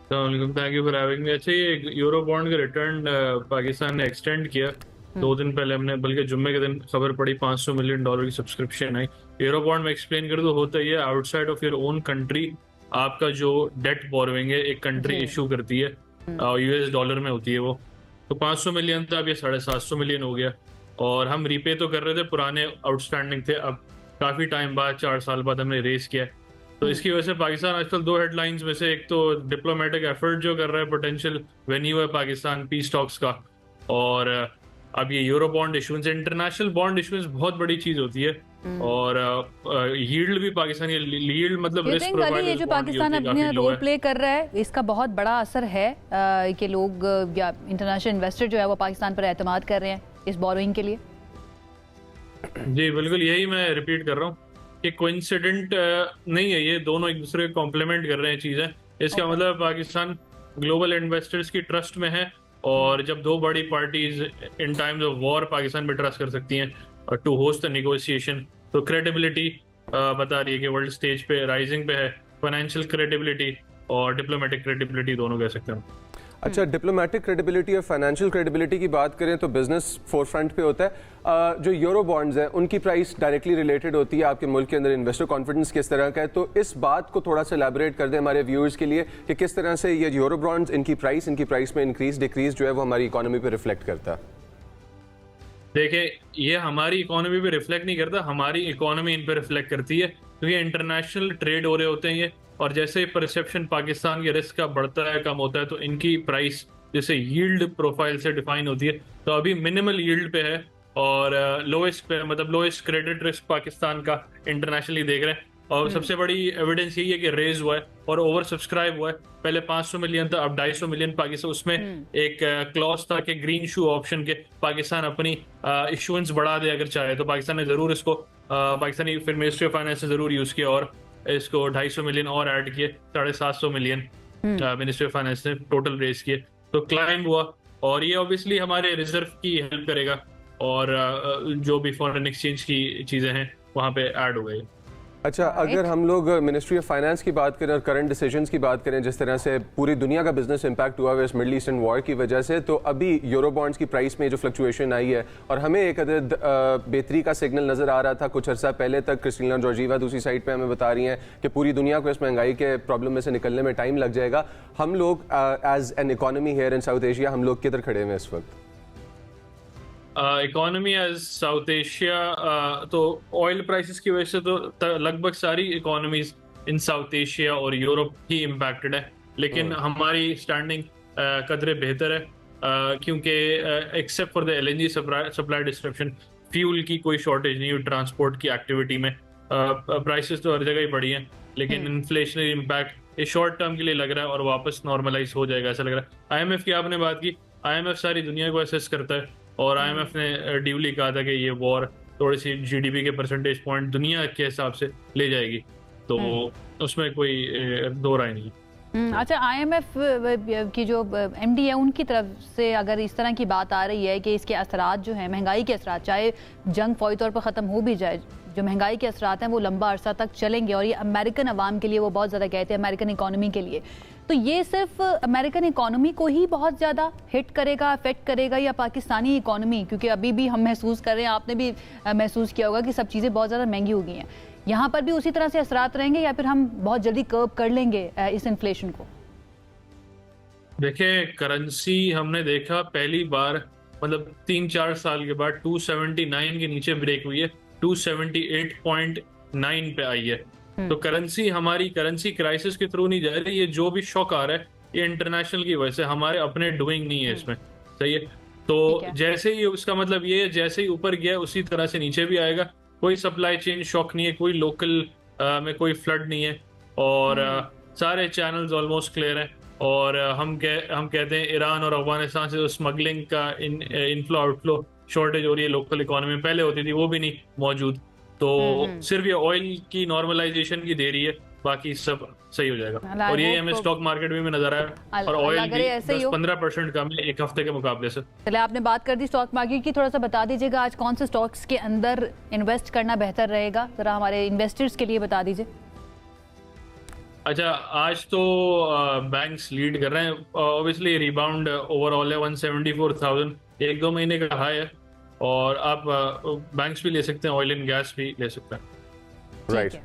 Thank you for having me. अच्छा, ये euro bond का रिटर्न पाकिस्तान ने एक्सटेंड किया। 2 दिन पहले हमने, बल्कि जुम्मे के दिन खबर पड़ी, $500 मिलियन की सब्सक्रिप्शन आई। यूरो बॉन्ड में एक्सप्लेन कर दो, होता ही है outside of your own country आपका जो डेट बोरोइंग है एक कंट्री जी। इशू करती है, यूएस डॉलर में होती है वो। तो 500 मिलियन था, अब ये 750 मिलियन हो गया। और हम रीपे तो कर रहे थे, पुराने आउटस्टैंडिंग थे, अब काफी टाइम बाद 4 साल बाद हमने रेस किया। तो इसकी वजह से पाकिस्तान आजकल 2 हेडलाइंस में से, एक तो डिप्लोमेटिक एफर्ट जो कर रहा है, पोटेंशियल वेन्यू है पाकिस्तान पीस टॉक्स का, और अब ये euro bond issuance, international bond issuance बहुत बड़ी चीज होती है। और यील्ड भी पाकिस्तान की, यील्ड मतलब रिस्क प्रोफाइल ये जो पाकिस्तान अपने रोल प्ले कर रहा है, इसका बहुत बड़ा असर है कि लोग या इंटरनेशनल इन्वेस्टर जो है वो पाकिस्तान पर एतमाद कर रहे हैं इस बोरोइंग के लिए। जी बिल्कुल, यही मैं रिपीट कर रहा हूँ कि कोइंसिडेंट नहीं है, ये दोनों एक दूसरे को कॉम्प्लीमेंट कर रहे हैं चीजें। इसका मतलब पाकिस्तान ग्लोबल इन्वेस्टर्स की ट्रस्ट में है, और जब दो बड़ी parties in times of war Pakistan पे ट्रस्ट कर सकती हैं टू होस्ट द नेगोशिएशन, तो क्रेडिबिलिटी बता रही है कि वर्ल्ड स्टेज पे राइजिंग पे है। फाइनेंशियल क्रेडिबिलिटी और डिप्लोमेटिक क्रेडिबिलिटी दोनों कह सकते हैं। अच्छा, डिप्लोमेटिक क्रेडिबिलिटी और फाइनेंशियल क्रेडिबिलिटी की बात करें तो बिजनेस फोरफ्रंट पे होता है। जो यूरो बॉन्ड्स हैं उनकी प्राइस डायरेक्टली रिलेटेड होती है आपके मुल्क के अंदर इन्वेस्टर कॉन्फिडेंस किस तरह का है, तो इस बात को थोड़ा सा एलैबोरेट कर दें हमारे व्यूअर्स के लिए कि किस तरह से ये यूरो बॉन्ड्स, इनकी प्राइस में इंक्रीज डिक्रीज जो है वो हमारी इकोनॉमी पे रिफ्लेक्ट करता है। देखिए, ये हमारी इकोनॉमी पे रिफ्लेक्ट नहीं करता, हमारी इकोनॉमी इन पे रिफ्लेक्ट करती है, क्योंकि इंटरनेशनल ट्रेड हो रहे होते हैं ये। और जैसे ही परसेप्शन पाकिस्तान के रिस्क का बढ़ता है, कम होता है, तो इनकी प्राइस जैसे यील्ड प्रोफाइल से डिफाइन होती है, तो अभी मिनिमल यील्ड पे है और लोएस्ट पे, मतलब लोएस्ट क्रेडिट रिस्क पाकिस्तान का इंटरनेशनली देख रहे हैं। और सबसे बड़ी एविडेंस यही है कि रेज हुआ है और ओवर सब्सक्राइब हुआ है। पहले 500 मिलियन था, अब 250 मिलियन पाकिस्तान। उसमें एक क्लॉज था कि ग्रीन शू ऑप्शन के पाकिस्तान अपनी इशुएंस बढ़ा दे अगर चाहे, तो पाकिस्तान ने जरूर इसको पाकिस्तानी फिर मिनिस्ट्री ऑफ फाइनेंस ने जरूर यूज किया और इसको 250 मिलियन और ऐड किए, 750 मिलियन मिनिस्ट्री ऑफ फाइनेंस ने टोटल रेज किए, तो क्लाइंब हुआ। और ये ऑब्वियसली हमारे रिजर्व की हेल्प करेगा, और जो भी फॉरेन एक्सचेंज की चीजें हैं वहां पे ऐड हो गई। अच्छा, अगर हम लोग मिनिस्ट्री ऑफ फाइनेंस की बात करें और करंट डिसीजंस की बात करें, जिस तरह से पूरी दुनिया का बिजनेस इंपैक्ट हुआ है इस मिडल ईस्टर्न वॉर की वजह से, तो अभी यूरो बॉन्ड्स की प्राइस में जो फ्लक्चुएशन आई है, और हमें एक अदद बेहतरी का सिग्नल नजर आ रहा था कुछ अर्सा पहले तक। क्रिस्टिना जॉर्जीवा दूसरी साइड पे हमें बता रही हैं कि पूरी दुनिया को इस महंगाई के प्रॉब्लम में से निकलने में टाइम लग जाएगा। हम लोग as an economy here in South Asia, हम लोग किधर खड़े हैं इस वक्त? इकोनॉमी एज साउथ एशिया, तो ऑयल प्राइसेस की वजह से तो लगभग सारी इकोनॉमीज इन साउथ एशिया और यूरोप ही इम्पैक्टेड है, लेकिन हमारी स्टैंडिंग कदरे बेहतर है, क्योंकि except for the LNG supply disruption, fuel की कोई शॉर्टेज नहीं हुई ट्रांसपोर्ट की एक्टिविटी में। प्राइसेस तो हर जगह ही बढ़ी हैं, लेकिन इन्फ्लेशनरी इम्पैक्ट ये शॉर्ट टर्म के लिए लग रहा है और वापस नॉर्मलाइज हो जाएगा ऐसा लग रहा है। आईएमएफ की आपने बात की, आईएमएफ सारी दुनिया को असेस करता है, और आईएमएफ ने ड्यूली कहा था कि ये वॉर थोड़ी सी जीडीपी के परसेंटेज पॉइंट दुनिया के हिसाब से ले जाएगी, तो उसमें कोई दो राय नहीं है। अच्छा, आईएमएफ की जो एमडी है उनकी तरफ से अगर इस तरह की बात आ रही है कि इसके असरात जो हैं, महंगाई के असरात, चाहे जंग फौरी तौर पर ख़त्म हो भी जाए, जो महंगाई के असरात हैं वो लंबा अरसा तक चलेंगे, और ये अमेरिकन अवाम के लिए, वो बहुत ज़्यादा कहते हैं अमेरिकन इकॉनमी के लिए, तो ये सिर्फ अमेरिकन इकॉनमी को ही बहुत ज़्यादा हिट करेगा, अफेक्ट करेगा, या पाकिस्तानी इकॉनमी? क्योंकि अभी भी हम महसूस कर रहे हैं, आपने भी महसूस किया होगा कि सब चीज़ें बहुत ज़्यादा महंगी हो गई हैं। यहाँ पर भी उसी तरह से असरात रहेंगे, या फिर हम बहुत जल्दी कर्ब कर लेंगे इस इन्फ्लेशन को? देखिए, करेंसी हमने देखा पहली बार मतलब 3-4 साल के बाद 279 के नीचे ब्रेक हुई है, 278.9 पे आई है। तो करेंसी, हमारी करेंसी क्राइसिस के थ्रू नहीं जा रही, ये जो भी शॉक आ रहा है ये इंटरनेशनल की वजह से, हमारे अपने डूइंग नहीं है इसमें। सही है, तो जैसे ही उसका मतलब ये है, जैसे ही ऊपर गया उसी तरह से नीचे भी आएगा। कोई सप्लाई चेन शॉक नहीं है, कोई लोकल में कोई फ्लड नहीं है, और सारे चैनल्स ऑलमोस्ट क्लियर हैं। और हम कहते हैं ईरान और अफगानिस्तान से जो स्मगलिंग का इनफ्लो आउटफ्लो शॉर्टेज हो रही है लोकल इकोनॉमी में, पहले होती थी, वो भी नहीं मौजूद। तो सिर्फ ये ऑयल की नॉर्मलाइजेशन की देरी है, बाकी सब सही हो जाएगा। और ये हमें स्टॉक मार्केट में नजर आया, और ऑयल भी 10-15% कम है एक हफ्ते के मुकाबले से। चले, आपने बात कर दी स्टॉक मार्केट की, थोड़ा सा बता दीजिएगा आज कौन से स्टॉक्स के अंदर इन्वेस्ट करना बेहतर रहेगा, जरा हमारे इन्वेस्टर्स के लिए बता दीजिए। अच्छा, आज तो बैंक्स लीड कर रहे हैं। ऑब्वियसली रिबाउंड ओवरऑल है 174,000, एक दो महीने का हाई है। और आप बैंक्स भी ले सकते हैं, ऑयल एंड गैस भी ले सकते हैं। ठीक राइट है।